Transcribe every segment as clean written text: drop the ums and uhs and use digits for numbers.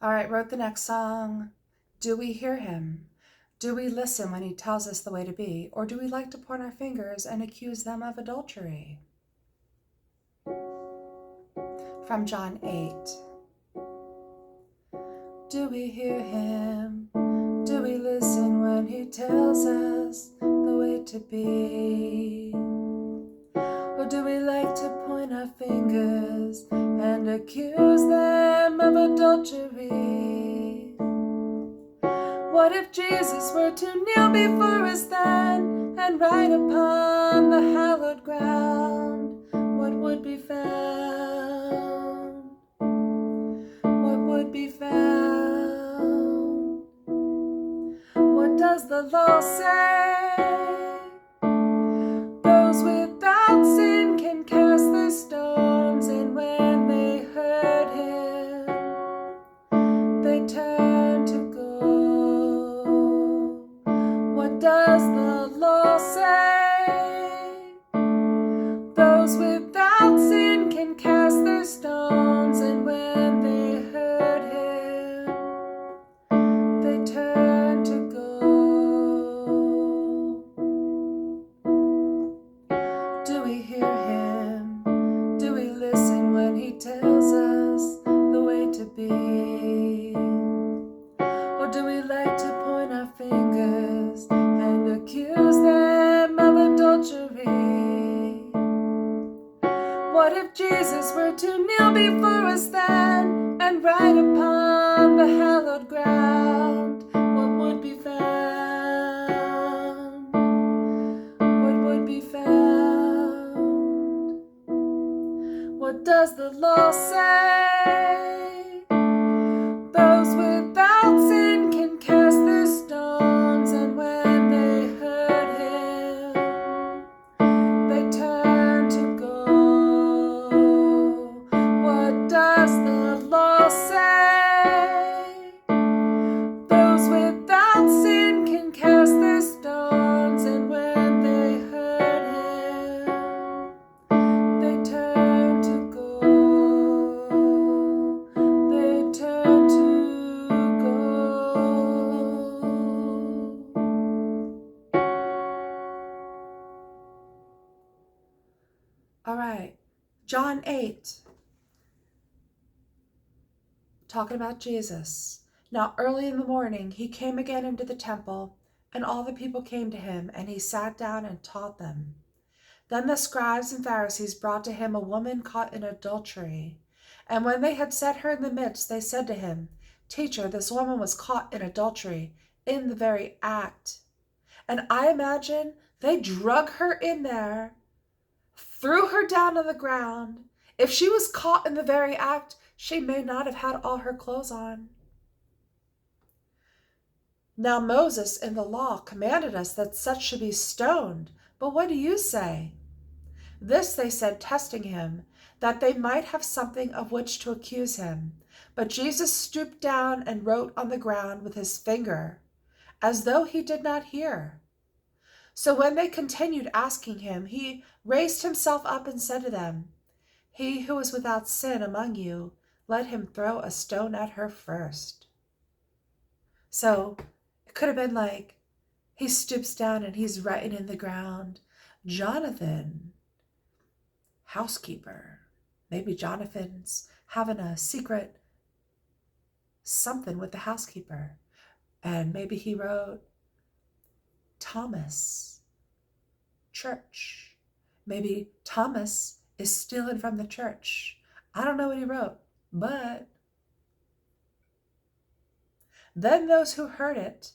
All right, wrote the next song. Do we hear him? Do we listen when he tells us the way to be? Or do we like to point our fingers and accuse them of adultery? From John 8. Do we hear him? Do we listen when he tells us the way to be? Or do we like to point our fingers and accuse them of adultery? What if Jesus were to kneel before us then and write upon the hallowed ground? What would be found? What would be found? What does the law say? Those without sin can cast their stones, and when they heard him, they turned to go. What does the law say? Those without sin can cast their stones, and when they heard him, they turned to go. Do we hear him? Do we listen when he tells us the way to be? Or do we like to point our fingers and accuse them of adultery? What if Jesus were to kneel before us then and write upon the hallowed ground? What would be found? What would be found? What does the law say? Those without sin can cast their stones, and when they heard him, they turned to go. What does the law say? Those without sin can cast their stones, and when they heard him, they turned to go. They turned to go. All right, John 8, talking about Jesus. Now early in the morning he came again into the temple, and all the people came to him, and he sat down and taught them. Then the scribes and Pharisees brought to him a woman caught in adultery. And when they had set her in the midst, they said to him, Teacher, this woman was caught in adultery in the very act. And I imagine they drug her in there, threw her down on the ground. If she was caught in the very act, she may not have had all her clothes on. Now Moses in the law commanded us that such should be stoned. But what do you say? This they said, testing him, that they might have something of which to accuse him. But Jesus stooped down and wrote on the ground with his finger, as though he did not hear. So when they continued asking him, he raised himself up and said to them, He who is without sin among you, let him throw a stone at her first. So it could have been like, he stoops down and he's writing in the ground, Jonathan, housekeeper. Maybe Jonathan's having a secret something with the housekeeper. And maybe he wrote Thomas, church. Maybe Thomas is stealing from the church. I don't know what he wrote, but then those who heard it,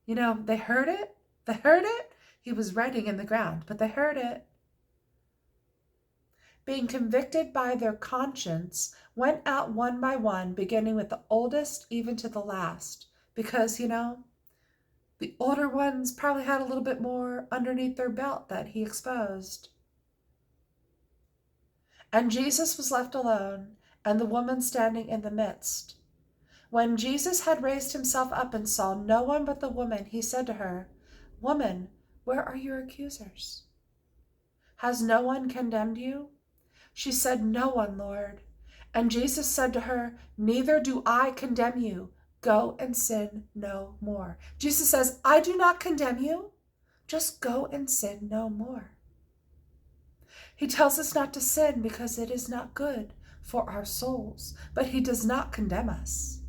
they heard it. They heard it. He was writing in the ground, but they heard it. Being convicted by their conscience, went out one by one, beginning with the oldest even to the last. Because, the older ones probably had a little bit more underneath their belt that he exposed. And Jesus was left alone, and the woman standing in the midst. When Jesus had raised himself up and saw no one but the woman, he said to her, Woman, where are your accusers? Has no one condemned you? She said, No one, Lord. And Jesus said to her, "Neither do I condemn you. Go and sin no more." Jesus says, "I do not condemn you. Just go and sin no more." He tells us not to sin because it is not good for our souls, but he does not condemn us.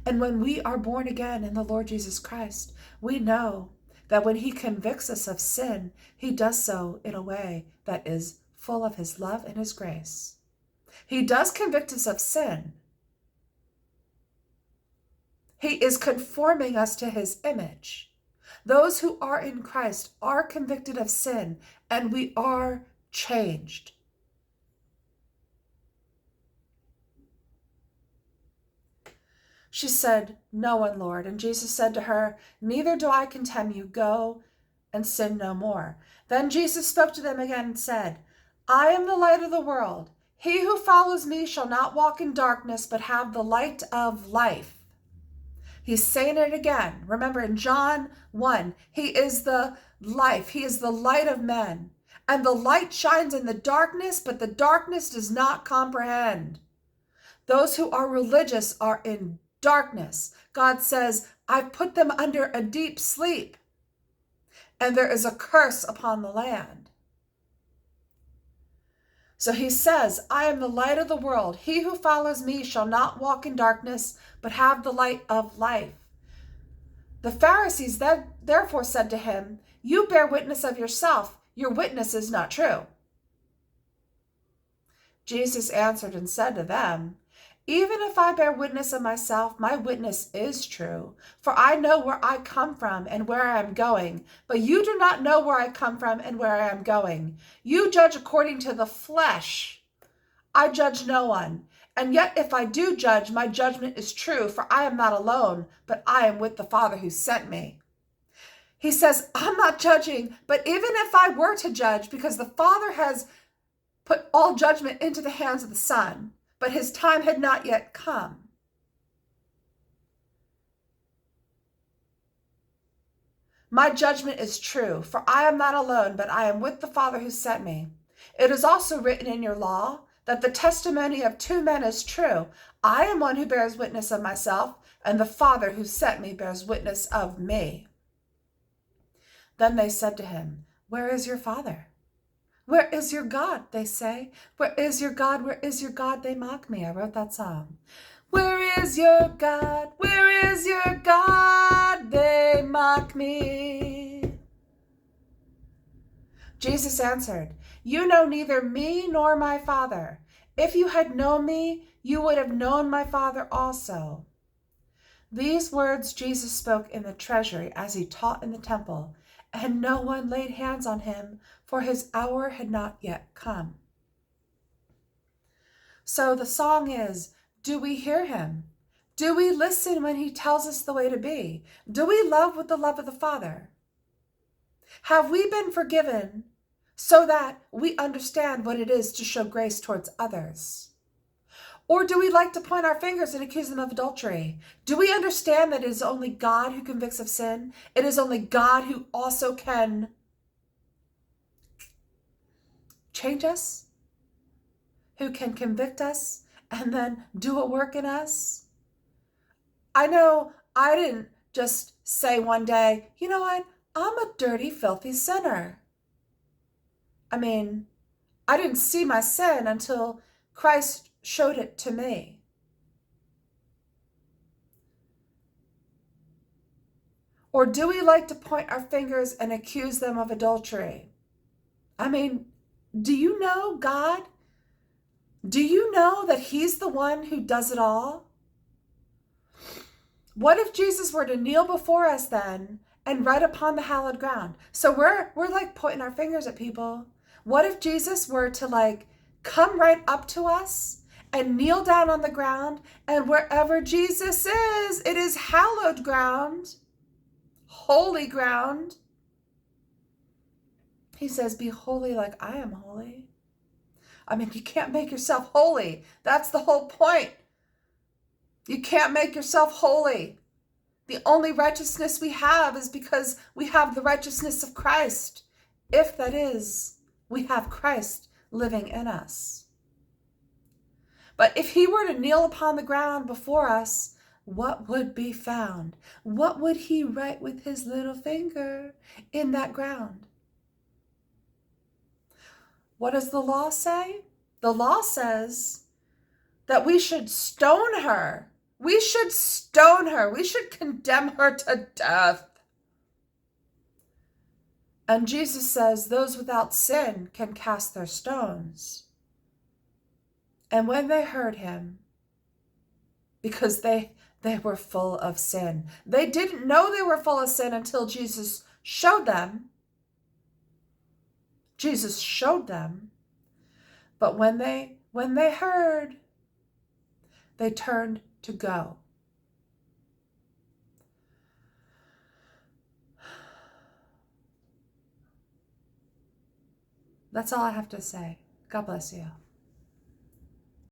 And when we are born again in the Lord Jesus Christ, we know that when he convicts us of sin, he does so in a way that is full of his love and his grace. He does convict us of sin. He is conforming us to his image. Those who are in Christ are convicted of sin, and we are changed. She said, "No one, Lord." And Jesus said to her, "Neither do I condemn you. Go and sin no more." Then Jesus spoke to them again and said, "I am the light of the world. He who follows me shall not walk in darkness, but have the light of life." He's saying it again. Remember in John 1, he is the life. He is the light of men. And the light shines in the darkness, but the darkness does not comprehend. Those who are religious are in darkness. God says, "I've put them under a deep sleep, and there is a curse upon the land." So he says, "I am the light of the world. He who follows me shall not walk in darkness, but have the light of life." The Pharisees therefore said to him, "You bear witness of yourself. Your witness is not true." Jesus answered and said to them, "Even if I bear witness of myself, my witness is true, for I know where I come from and where I am going, but you do not know where I come from and where I am going. You judge according to the flesh. I judge no one. And yet if I do judge, my judgment is true, for I am not alone, but I am with the Father who sent me." He says, "I'm not judging, but even if I were to judge, because the Father has put all judgment into the hands of the Son, but his time had not yet come. My judgment is true, for I am not alone, but I am with the Father who sent me. It is also written in your law that the testimony of two men is true. I am one who bears witness of myself, and the Father who sent me bears witness of me." Then they said to him, "Where is your Father?" "Where is your God?" they say. "Where is your God? Where is your God?" They mock me. I wrote that song. "Where is your God? Where is your God?" They mock me. Jesus answered, "You know neither me nor my Father. If you had known me, you would have known my Father also." These words Jesus spoke in the treasury as he taught in the temple, and no one laid hands on him, for his hour had not yet come. So the song is, do we hear him? Do we listen when he tells us the way to be? Do we love with the love of the Father? Have we been forgiven so that we understand what it is to show grace towards others? Or do we like to point our fingers and accuse them of adultery? Do we understand that it is only God who convicts of sin? It is only God who also can change us, who can convict us and then do a work in us? I know I didn't just say one day, "You know what? I'm a dirty, filthy sinner." I mean, I didn't see my sin until Christ showed it to me. Or do we like to point our fingers and accuse them of adultery? I mean, do you know God? Do you know that he's the one who does it all? What if Jesus were to kneel before us then and write upon the hallowed ground? So we're like pointing our fingers at people. What if Jesus were to come right up to us and kneel down on the ground, and wherever Jesus is, it is hallowed ground, holy ground. He says, "Be holy like I am holy." I mean, you can't make yourself holy. That's the whole point. You can't make yourself holy. The only righteousness we have is because we have the righteousness of Christ. If that is, we have Christ living in us. But if he were to kneel upon the ground before us, what would be found? What would he write with his little finger in that ground? What does the law say? The law says that we should stone her. We should stone her. We should condemn her to death. And Jesus says those without sin can cast their stones. And when they heard him, because they were full of sin, they didn't know they were full of sin until Jesus showed them. Jesus showed them. But when they heard, they turned to go. That's all I have to say. God bless you.